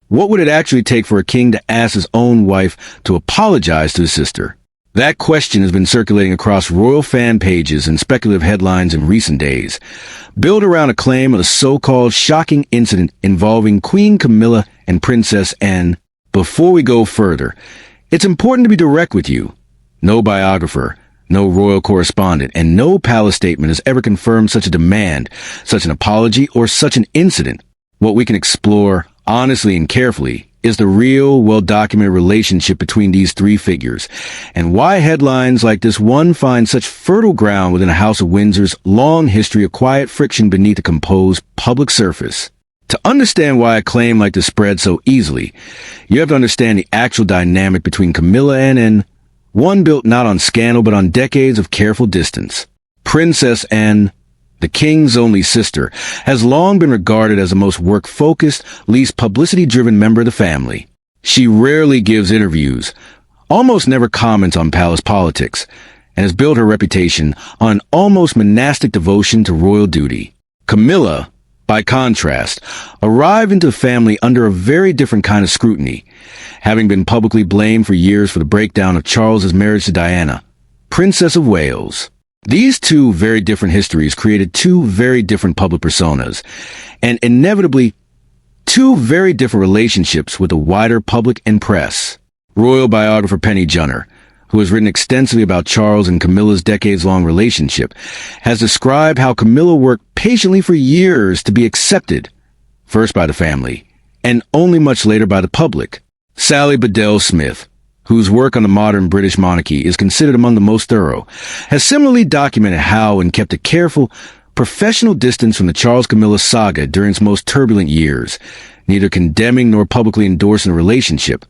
What would it actually take for a king to ask his own wife to apologize to his sister? That question has been circulating across royal fan pages and speculative headlines in recent days, built around a claim of a so-called shocking incident involving Queen Camilla and Princess Anne. Before we go further, it's important to be direct with you. No biographer, no royal correspondent, and no palace statement has ever confirmed such a demand, such an apology, or such an incident. What we can explore, honestly and carefully, is the real, well-documented relationship between these three figures, and why headlines like this one find such fertile ground within the House of Windsor's long history of quiet friction beneath the composed public surface. To understand why a claim like this spread so easily, you have to understand the actual dynamic between Camilla and Anne, one built not on scandal but on decades of careful distance. Princess Anne, the king's only sister, has long been regarded as the most work-focused, least publicity-driven member of the family. She rarely gives interviews, almost never comments on palace politics, and has built her reputation on an almost monastic devotion to royal duty. Camilla, by contrast, arrived into the family under a very different kind of scrutiny, having been publicly blamed for years for the breakdown of Charles's marriage to Diana, Princess of Wales. These two very different histories created two very different public personas, and inevitably, two very different relationships with the wider public and press. Royal biographer Penny Junor, who has written extensively about Charles and Camilla's decades-long relationship, has described how Camilla worked patiently for years to be accepted, first by the family, and only much later by the public. Sally Bedell Smith, whose work on the modern British monarchy is considered among the most thorough, has similarly documented how and kept a careful, professional distance from the Charles-Camilla saga during its most turbulent years, neither condemning nor publicly endorsing the relationship,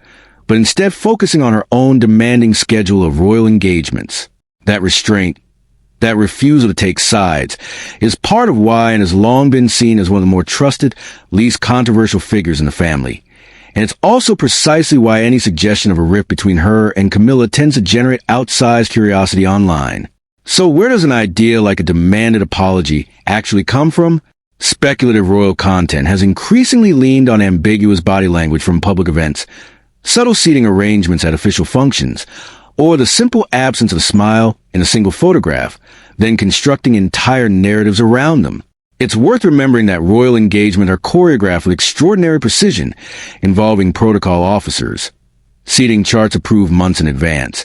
but instead focusing on her own demanding schedule of royal engagements. That restraint, that refusal to take sides, is part of why and has long been seen as one of the more trusted, least controversial figures in the family. And it's also precisely why any suggestion of a rift between her and Camilla tends to generate outsized curiosity online. So where does an idea like a demanded apology actually come from? Speculative royal content has increasingly leaned on ambiguous body language from public events, subtle seating arrangements at official functions, or the simple absence of a smile in a single photograph, then constructing entire narratives around them. It's worth remembering that royal engagements are choreographed with extraordinary precision, involving protocol officers, seating charts approved months in advance,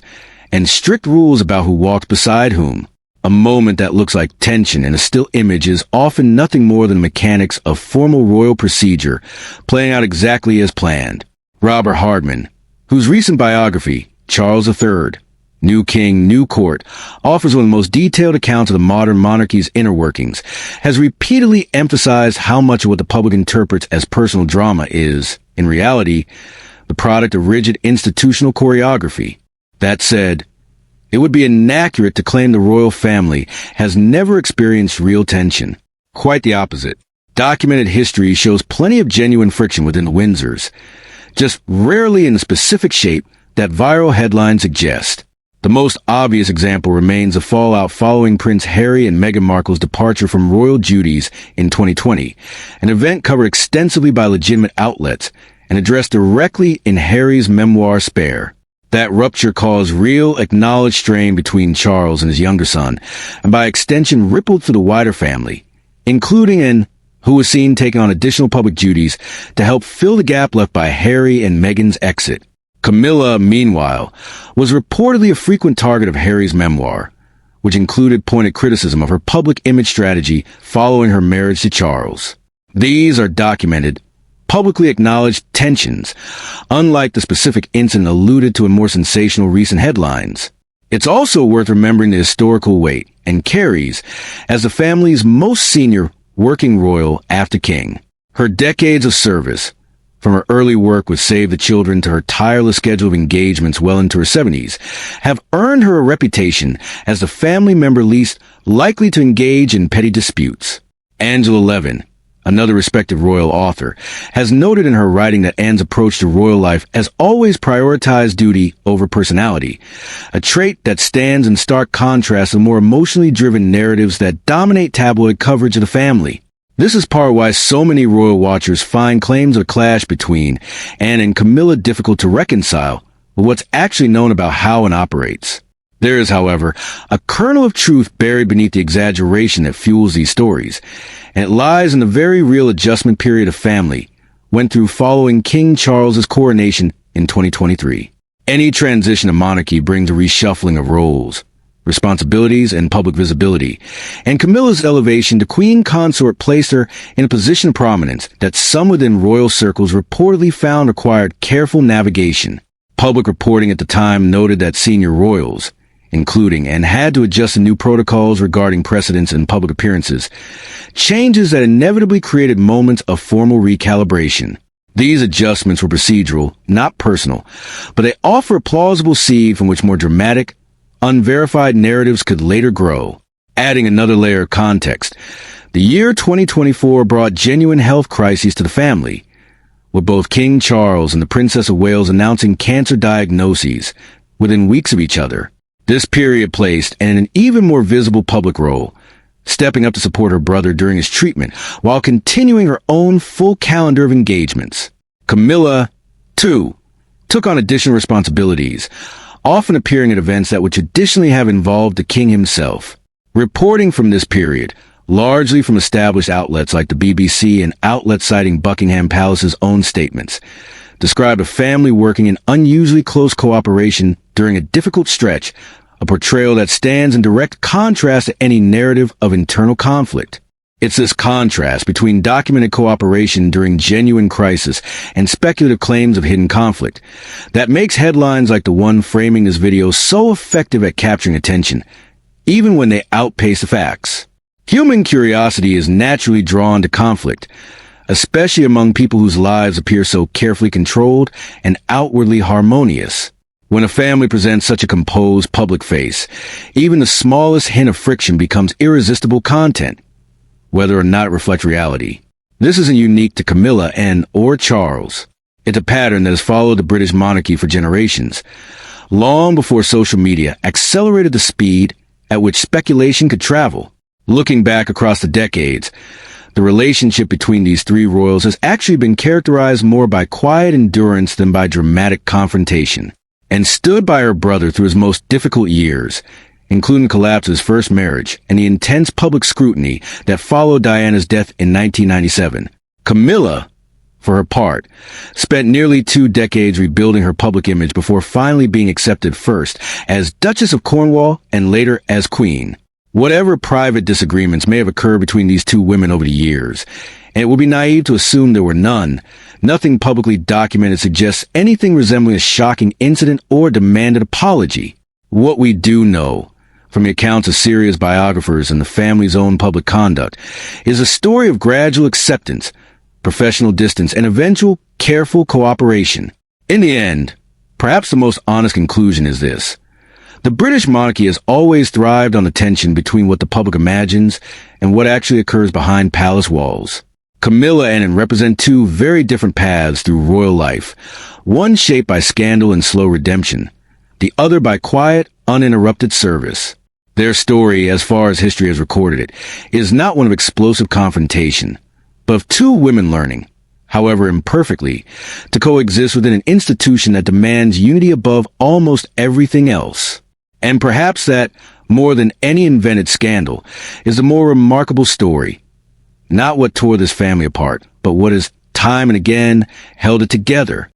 and strict rules about who walks beside whom. A moment that looks like tension in a still image is often nothing more than the mechanics of formal royal procedure playing out exactly as planned. Robert Hardman, whose recent biography, Charles III, New King, New Court, offers one of the most detailed accounts of the modern monarchy's inner workings, has repeatedly emphasized how much of what the public interprets as personal drama is, in reality, the product of rigid institutional choreography. That said, it would be inaccurate to claim the royal family has never experienced real tension. Quite the opposite. Documented history shows plenty of genuine friction within the Windsors, just rarely in the specific shape that viral headlines suggest. The most obvious example remains the fallout following Prince Harry and Meghan Markle's departure from royal duties in 2020, an event covered extensively by legitimate outlets and addressed directly in Harry's memoir Spare. That rupture caused real, acknowledged strain between Charles and his younger son, and by extension rippled through the wider family, including Anne, who was seen taking on additional public duties to help fill the gap left by Harry and Meghan's exit. Camilla, meanwhile, was reportedly a frequent target of Harry's memoir, which included pointed criticism of her public image strategy following her marriage to Charles. These are documented, publicly acknowledged tensions, unlike the specific incident alluded to in more sensational recent headlines. It's also worth remembering the historical weight and carries as the family's most senior working royal after king. Her decades of service, from her early work with Save the Children to her tireless schedule of engagements well into her 70s, have earned her a reputation as the family member least likely to engage in petty disputes. Angela Levin, another respected royal author, has noted in her writing that Anne's approach to royal life has always prioritized duty over personality, a trait that stands in stark contrast to more emotionally driven narratives that dominate tabloid coverage of the family. This is part why so many royal watchers find claims of a clash between Anne and Camilla difficult to reconcile with what's actually known about how Anne operates. There is, however, a kernel of truth buried beneath the exaggeration that fuels these stories, and it lies in the very real adjustment period a family went through following King Charles's coronation in 2023. Any transition to monarchy brings a reshuffling of roles, responsibilities, and public visibility, and Camilla's elevation to queen consort placed her in a position of prominence that some within royal circles reportedly found required careful navigation. Public reporting at the time noted that senior royals, including and had to adjust to new protocols regarding precedence and public appearances, changes that inevitably created moments of formal recalibration. These adjustments were procedural, not personal, but they offer a plausible seed from which more dramatic, unverified narratives could later grow. Adding another layer of context, the year 2024 brought genuine health crises to the family, with both King Charles and the Princess of Wales announcing cancer diagnoses within weeks of each other. This period placed Anne in an even more visible public role, stepping up to support her brother during his treatment while continuing her own full calendar of engagements. Camilla, too, took on additional responsibilities, often appearing at events that would traditionally have involved the king himself. Reporting from this period, largely from established outlets like the BBC and outlets citing Buckingham Palace's own statements, described a family working in unusually close cooperation during a difficult stretch, a portrayal that stands in direct contrast to any narrative of internal conflict. It's this contrast between documented cooperation during genuine crisis and speculative claims of hidden conflict that makes headlines like the one framing this video so effective at capturing attention, even when they outpace the facts. Human curiosity is naturally drawn to conflict, especially among people whose lives appear so carefully controlled and outwardly harmonious. When a family presents such a composed public face, even the smallest hint of friction becomes irresistible content, whether or not it reflects reality. This isn't unique to Camilla or Charles. It's a pattern that has followed the British monarchy for generations, long before social media accelerated the speed at which speculation could travel. Looking back across the decades, the relationship between these three royals has actually been characterized more by quiet endurance than by dramatic confrontation, and stood by her brother through his most difficult years, including the collapse of his first marriage and the intense public scrutiny that followed Diana's death in 1997. Camilla, for her part, spent nearly 2 decades rebuilding her public image before finally being accepted first as Duchess of Cornwall and later as Queen. Whatever private disagreements may have occurred between these two women over the years, and it would be naive to assume there were none, nothing publicly documented suggests anything resembling a shocking incident or demanded apology. What we do know, from the accounts of serious biographers and the family's own public conduct, is a story of gradual acceptance, professional distance, and eventual careful cooperation. In the end, perhaps the most honest conclusion is this: the British monarchy has always thrived on the tension between what the public imagines and what actually occurs behind palace walls. Camilla and Anne represent two very different paths through royal life, one shaped by scandal and slow redemption, the other by quiet, uninterrupted service. Their story, as far as history has recorded it, is not one of explosive confrontation, but of two women learning, however imperfectly, to coexist within an institution that demands unity above almost everything else. And perhaps that, more than any invented scandal, is the more remarkable story. Not what tore this family apart, but what has time and again held it together.